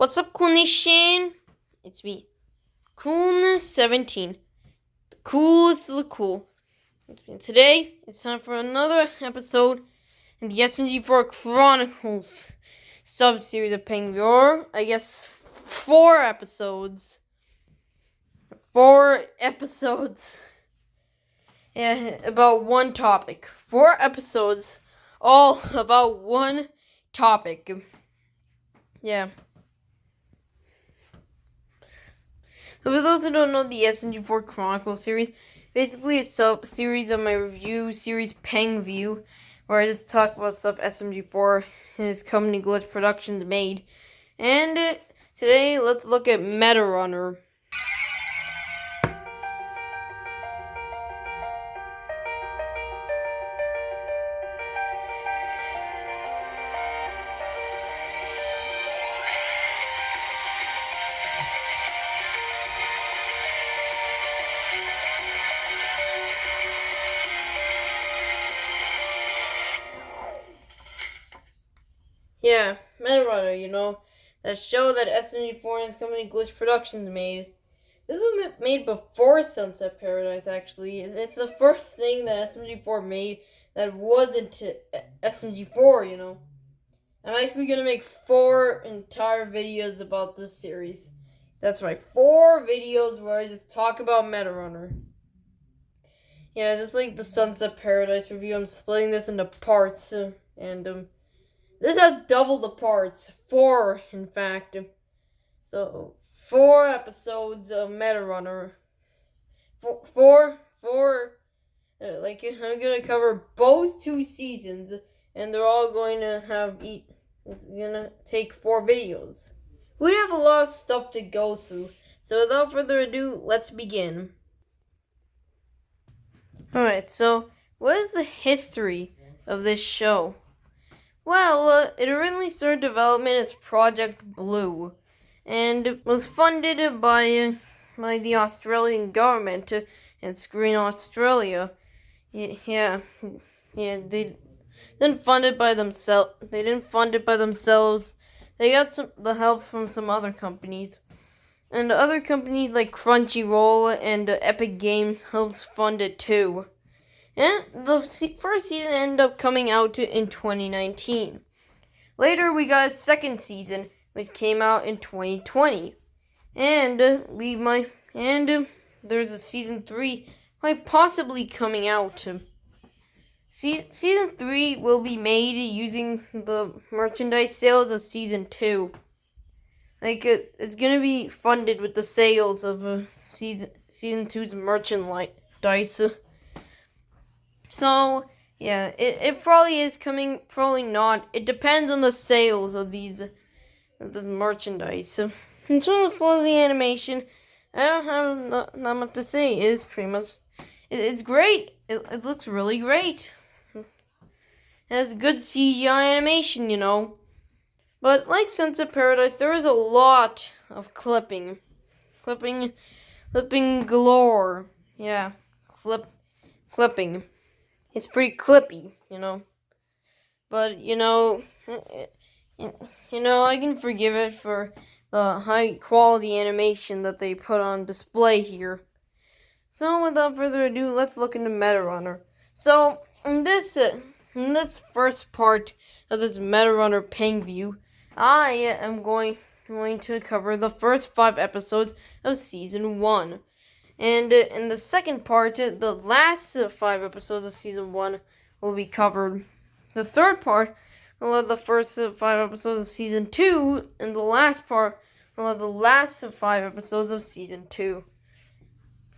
What's up, Cool Nation? It's me, Coolness17, the coolest of the cool. And today, it's time for another episode in the SMG4 Chronicles sub-series of Pengview, or I guess 4 episodes. 4 episodes. Yeah, about one topic. 4 episodes, all about one topic. Yeah. So for those who don't know, the SMG4 Chronicles series, basically a sub-series of my review series Pengview, where I just talk about stuff SMG4 and his company Glitch Productions made. And today, let's look at Meta Runner. Yeah, Meta Runner, that show that SMG4 and his company Glitch Productions made. This was made before Sunset Paradise, actually. It's the first thing that SMG4 made that wasn't SMG4, I'm actually going to make 4 entire videos about this series. That's right, 4 videos where I just talk about Meta Runner. Yeah, just like the Sunset Paradise review, I'm splitting this into parts, and this has double the parts. 4, in fact. So, 4 episodes of Meta Runner. Four, like, I'm gonna cover both 2 seasons, and they're all going to it's gonna take 4 videos. We have a lot of stuff to go through, so without further ado, let's begin. Alright, so, what is the history of this show? Well, it originally started development as Project Blue, and it was funded by the Australian government and Screen Australia. Yeah, they didn't fund it by themselves. They didn't fund it by themselves. They got the help from some other companies, and other companies like Crunchyroll and Epic Games helped fund it too. And the first season ended up coming out in 2019. Later, we got a second season, which came out in 2020. And there's a season 3 might possibly coming out. Season 3 will be made using the merchandise sales of season 2. Like, it's gonna be funded with the sales of season 2's merchandise. So, yeah, it probably is coming, probably not. It depends on the sales of this merchandise. So, in terms for the animation, I don't have not much to say. It's pretty much, it's great. It looks really great. It has good CGI animation, But like Sunset Paradise, there is a lot of clipping galore. Yeah, clipping. It's pretty clippy, But, I can forgive it for the high quality animation that they put on display here. So, without further ado, let's look into Meta Runner. So, in this first part of this Meta Runner Pengview, I am going to cover the first 5 episodes of Season 1. And in the second part, the last 5 episodes of Season 1 will be covered. The third part will have the first 5 episodes of Season 2, and the last part will have the last 5 episodes of Season 2.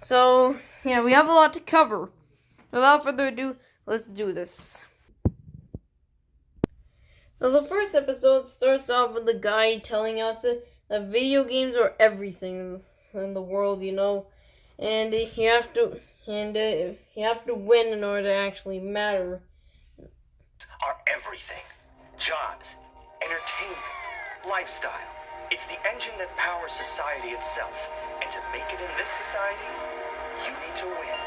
So, yeah, we have a lot to cover. Without further ado, let's do this. So the first episode starts off with the guy telling us that video games are everything in the world, And you have to win in order to actually matter. Are everything. Jobs, entertainment, lifestyle. It's the engine that powers society itself. And to make it in this society, you need to win.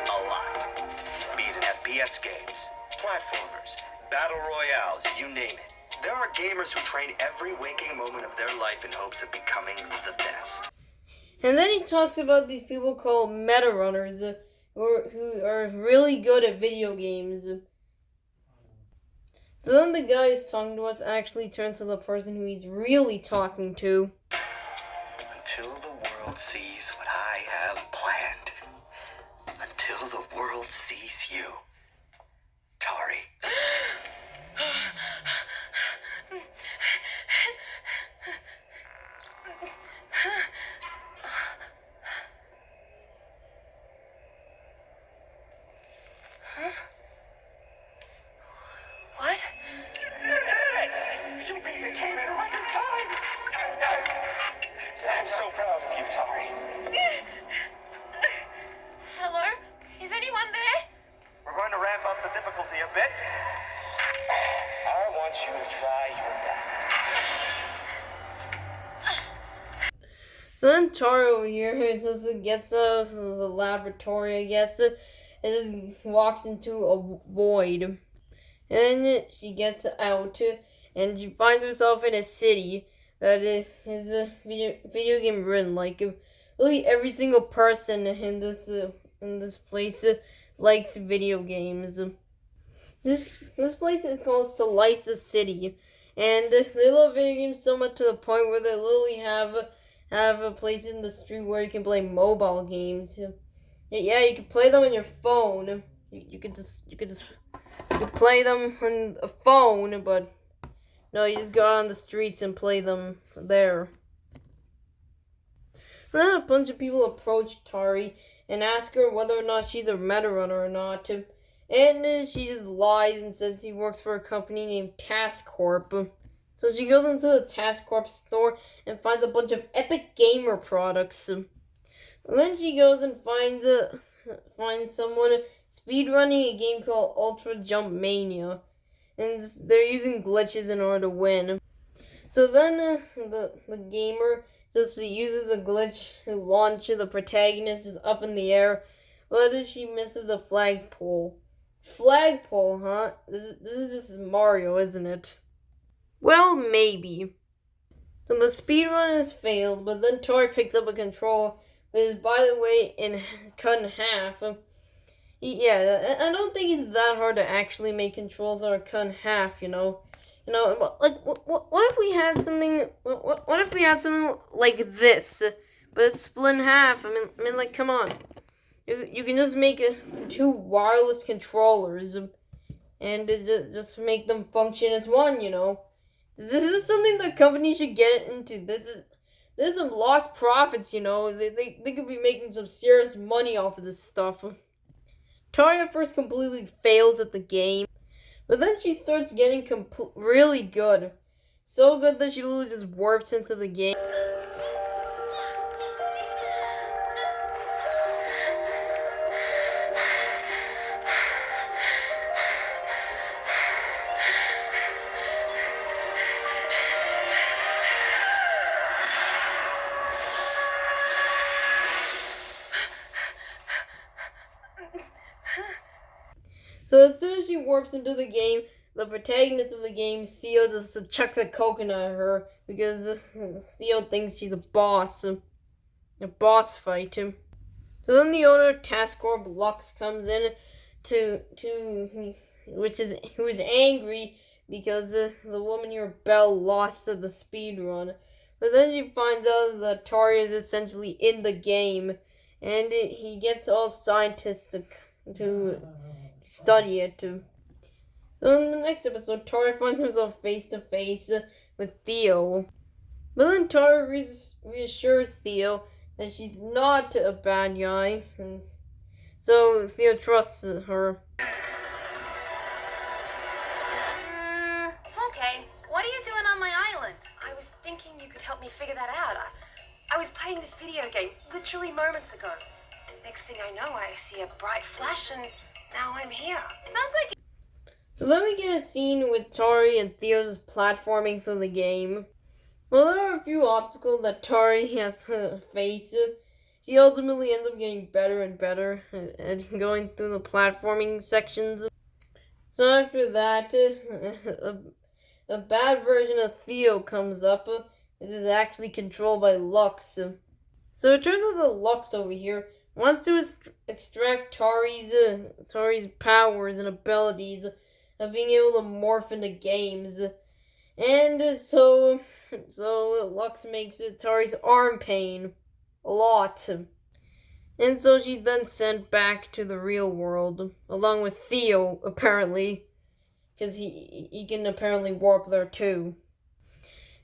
A lot. Be it in FPS games, platformers, battle royales, you name it. There are gamers who train every waking moment of their life in hopes of becoming the best. And then he talks about these people called meta runners, who are really good at video games. So then the guy who's talking to us actually turns to the person who he's really talking to. Until the world sees what I have planned. Until the world sees you. Tari. What? You came in right in time. I'm so proud of you, Tari. Hello? Is anyone there? We're going to ramp up the difficulty a bit. I want you to try your best. So then Tara over here just gets out of the laboratory, I guess, and just walks into a void. And she gets out, and she finds herself in a city that is a video game ruin. Like, really every single person in this place likes video games. This place is called Salisa City, and they love video games so much to the point where they literally have a place in the street where you can play mobile games. Yeah, you can play them on your phone. You could play them on a phone, but no, you just go out on the streets and play them there. Then a bunch of people approach Tari and ask her whether or not she's a meta runner or not. And she just lies and says she works for a company named Task Corp. So she goes into the Task Corp store and finds a bunch of Epic Gamer products. And then she goes and finds someone speedrunning a game called Ultra Jump Mania. And they're using glitches in order to win. So then the gamer just uses a glitch to launch the protagonist is up in the air, but she misses the flagpole. Flagpole, huh? This is just Mario, isn't it? Well, maybe. So the speedrun has failed, but then Tori picks up a control, which is, by the way, cut in half. Yeah, I don't think it's that hard to actually make controls that are cut in half, you know. Like, what if we had something, what if we had something like this, but it's split in half? I mean, like, come on. You can just make two wireless controllers, and just make them function as one, you know. This is something the company should get into. There's some lost profits, you know. They could be making some serious money off of this stuff. Tari at first completely fails at the game, but then she starts getting really good. So good that she literally just warps into the game. So as soon as she warps into the game, the protagonist of the game, Theo, just chucks a coconut at her because Theo thinks she's a boss. A boss fight. So then the owner, Task Corp Lux, comes in who is angry because the woman here, Belle, lost to the speed run. But then she finds out that Tari is essentially in the game, and he gets all scientists to study it. So in the next episode, Tari finds herself face to face with Theo. But then Tari reassures Theo that she's not a bad guy, and so Theo trusts her. Okay, what are you doing on my island? I was thinking you could help me figure that out. I was playing this video game literally moments ago. Next thing I know, I see a bright flash and now I'm here. Sounds like... So then we get a scene with Tari and Theo just platforming through the game. Well, there are a few obstacles that Tari has to face. She ultimately ends up getting better and better at going through the platforming sections. So after that, a bad version of Theo comes up. It is actually controlled by Lux. So it turns out that Lux over here wants to extract Tari's powers and abilities of being able to morph into games. And so Lux makes Tari's arm pain a lot. And so she's then sent back to the real world, along with Theo, apparently. Because he can apparently warp there too.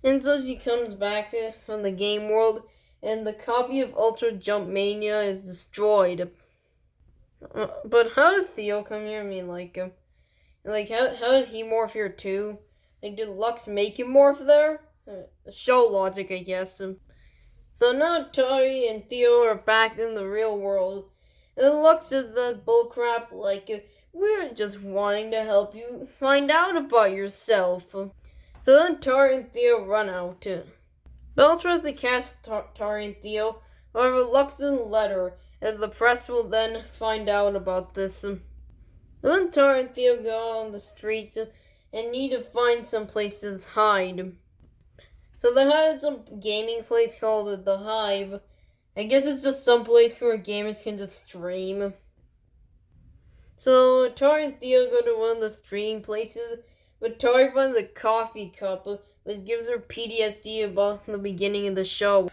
And so she comes back from the game world, and the copy of Ultra Jump Mania is destroyed. But how does Theo come here? I mean, how did he morph here too? Like, did Lux make him morph there? Show logic, I guess. So now Tari and Theo are back in the real world. And Lux says that bullcrap, we're just wanting to help you find out about yourself. So then Tari and Theo run out. Belle tries to catch Tari and Theo, however Lux doesn't let her, as the press will then find out about this. So then Tari and Theo go on the streets and need to find some place to hide. So they had some gaming place called The Hive. I guess it's just some place where gamers can just stream. So Tari and Theo go to one of the streaming places, but Tari finds a coffee cup, which gives her PTSD about the beginning of the show.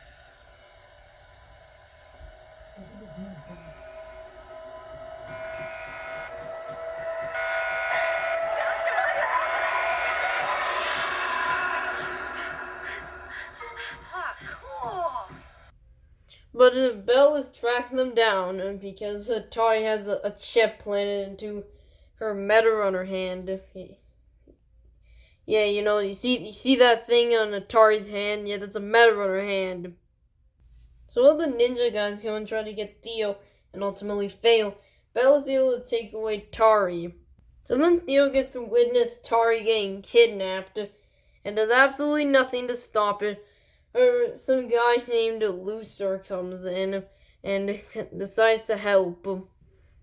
But Belle is tracking them down because Tari has a chip planted into her Meta on her hand. Yeah, you see that thing on Atari's hand? Yeah, that's a Meta on her hand. So while the ninja guys go and try to get Theo and ultimately fail, Belle is able to take away Tari. So then Theo gets to witness Tari getting kidnapped and does absolutely nothing to stop it. Or some guy named Lucer comes in and decides to help.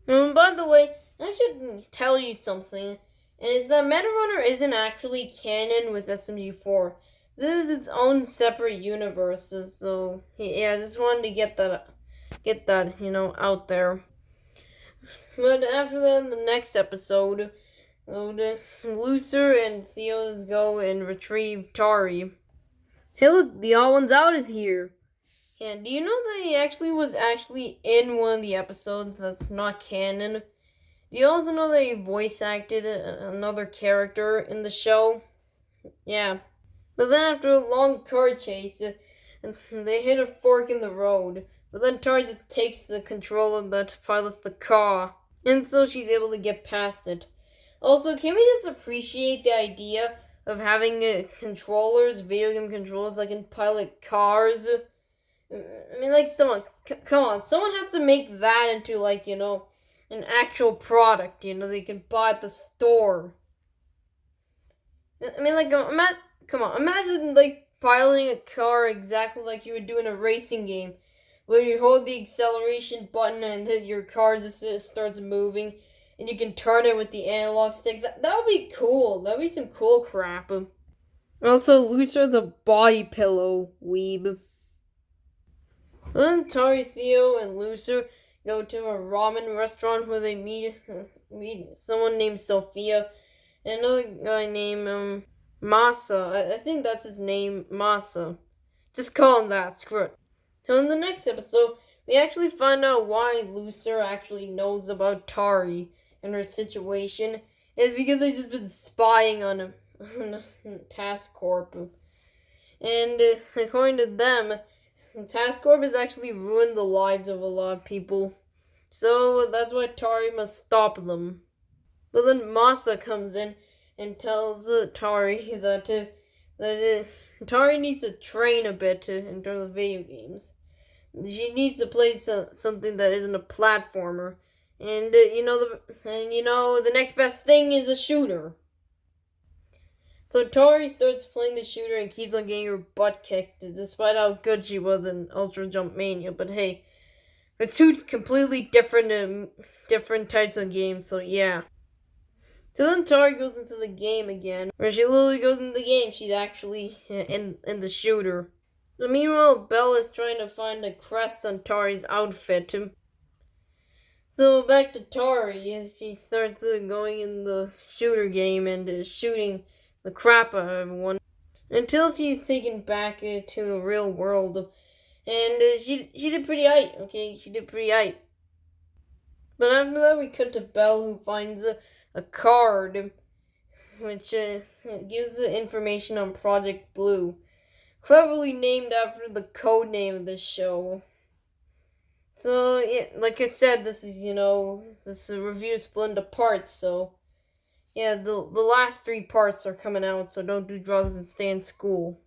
By the way, I should tell you something, and it's that Metarunner isn't actually canon with SMG4. This is its own separate universe, so yeah, I just wanted to get that, out there. But after that, in the next episode, Lucer and Theos go and retrieve Tari. Hey look, the All One's Out is here. And do you know that he was in one of the episodes that's not canon? Do you also know that he voice acted another character in the show? Yeah. But then after a long car chase, they hit a fork in the road. But then Tari just takes the controller that pilots the car. And so she's able to get past it. Also, can we just appreciate the idea of having video game controllers that can pilot cars? I mean, come on, someone has to make that into, an actual product, they can buy at the store. I mean, come on, imagine, piloting a car exactly like you would do in a racing game, where you hold the acceleration button and your car just starts moving, and you can turn it with the analog stick. That would be cool. That would be some cool crap. Also, Lucer's a body pillow weeb. Then Tari, Theo, and Lucer go to a ramen restaurant where they meet someone named Sophia and another guy named Masa. I think that's his name, Masa. Just call him that, screw it. So in the next episode, we actually find out why Lucer actually knows about Tari and her situation. It's because they've just been spying on him, Task Corp. And according to them, Task Corp has actually ruined the lives of a lot of people. So that's why Tari must stop them. But then Masa comes in and tells Tari that Tari needs to train a bit in terms of video games. She needs to play something that isn't a platformer. And, the next best thing is a shooter. So Tari starts playing the shooter and keeps on getting her butt kicked, despite how good she was in Ultra Jump Mania. But hey, they're two completely different types of games, so yeah. So then Tari goes into the game again, where she literally goes into the game. She's actually in the shooter. So meanwhile, Belle is trying to find a crest on Tari's outfit. So back to Tari, as she starts going in the shooter game and is shooting the crap out of everyone until she's taken back to the real world. And she did pretty aight, okay? She did pretty aight. But after that, we cut to Belle, who finds a card which gives the information on Project Blue, cleverly named after the code name of this show. So, yeah, like I said, this is, this review is split into parts, so, yeah, the last 3 parts are coming out, so don't do drugs and stay in school.